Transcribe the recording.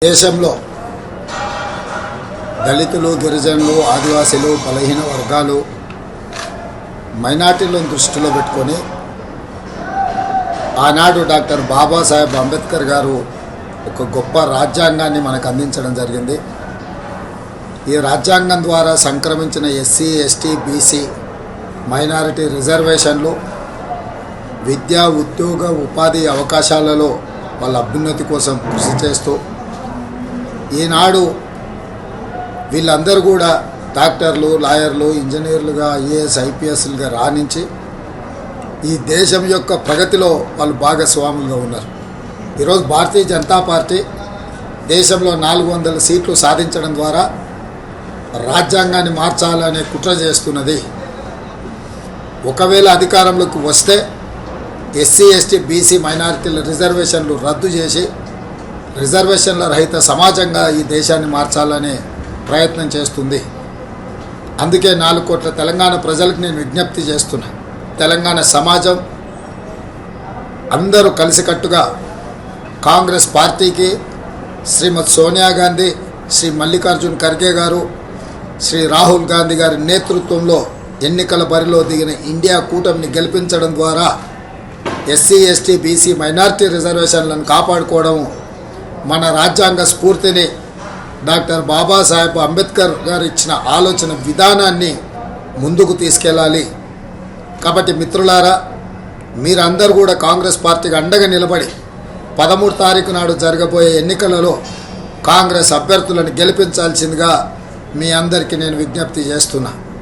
దేశంలో దళితులు, గిరిజనులు, ఆదివాసీలు, బలహీన వర్గాలు, మైనార్టీలను దృష్టిలో పెట్టుకొని ఆనాడు డాక్టర్ బాబాసాహెబ్ అంబేద్కర్ గారు ఒక గొప్ప రాజ్యాంగాన్ని మనకు అందించడం జరిగింది. ఈ రాజ్యాంగం ద్వారా సంక్రమించిన ఎస్సీ, ఎస్టీ, బీసీ, మైనారిటీ రిజర్వేషన్లు విద్యా, ఉద్యోగ, ఉపాధి అవకాశాలలో వాళ్ళ అభ్యున్నతి కోసం కృషి చేస్తూ ఈనాడు వీళ్ళందరూ కూడా డాక్టర్లు, లాయర్లు, ఇంజనీర్లుగా, ఐఏఎస్, ఐపీఎస్లుగా రాణించి ఈ దేశం యొక్క ప్రగతిలో వాళ్ళు భాగస్వాములుగా ఉన్నారు. ఈరోజు భారతీయ జనతా పార్టీ దేశంలో 400 సీట్లు సాధించడం ద్వారా రాజ్యాంగాన్ని మార్చాలనే కుట్ర చేస్తున్నది. ఒకవేళ అధికారంలోకి వస్తే ఎస్సీ, ఎస్టీ, బీసీ, మైనారిటీల రిజర్వేషన్లు రద్దు చేసి రిజర్వేషన్ల రహిత సమాజంగా ఈ దేశాన్ని మార్చాలనే ప్రయత్నం చేస్తుంది. అందుకే 4 కోట్ల తెలంగాణ ప్రజలకు నేను విజ్ఞప్తి చేస్తున్నా. తెలంగాణ సమాజం అందరూ కలిసికట్టుగా కాంగ్రెస్ పార్టీకి, శ్రీమతి సోనియా గాంధీ, శ్రీ మల్లికార్జున్ ఖర్గే గారు, శ్రీ రాహుల్ గాంధీ గారి నేతృత్వంలో ఎన్నికల బరిలో దిగిన ఇండియా కూటమిని గెలిపించడం ద్వారా ఎస్సీ, ఎస్టీ, బీసీ, మైనారిటీ రిజర్వేషన్లను కాపాడుకోవడం, మన రాజ్యాంగ స్ఫూర్తిని, డాక్టర్ బాబాసాహెబ్ అంబేద్కర్ గారు ఇచ్చిన ఆలోచన విధానాన్ని ముందుకు తీసుకెళ్ళాలి. కాబట్టి మిత్రులారా, మీరందరూ కూడా కాంగ్రెస్ పార్టీకి అండగా నిలబడి 13 తారీఖు నాడు జరగబోయే ఎన్నికలలో కాంగ్రెస్ అభ్యర్థులను గెలిపించాల్సిందిగా మీ అందరికీ నేను విజ్ఞప్తి చేస్తున్నా.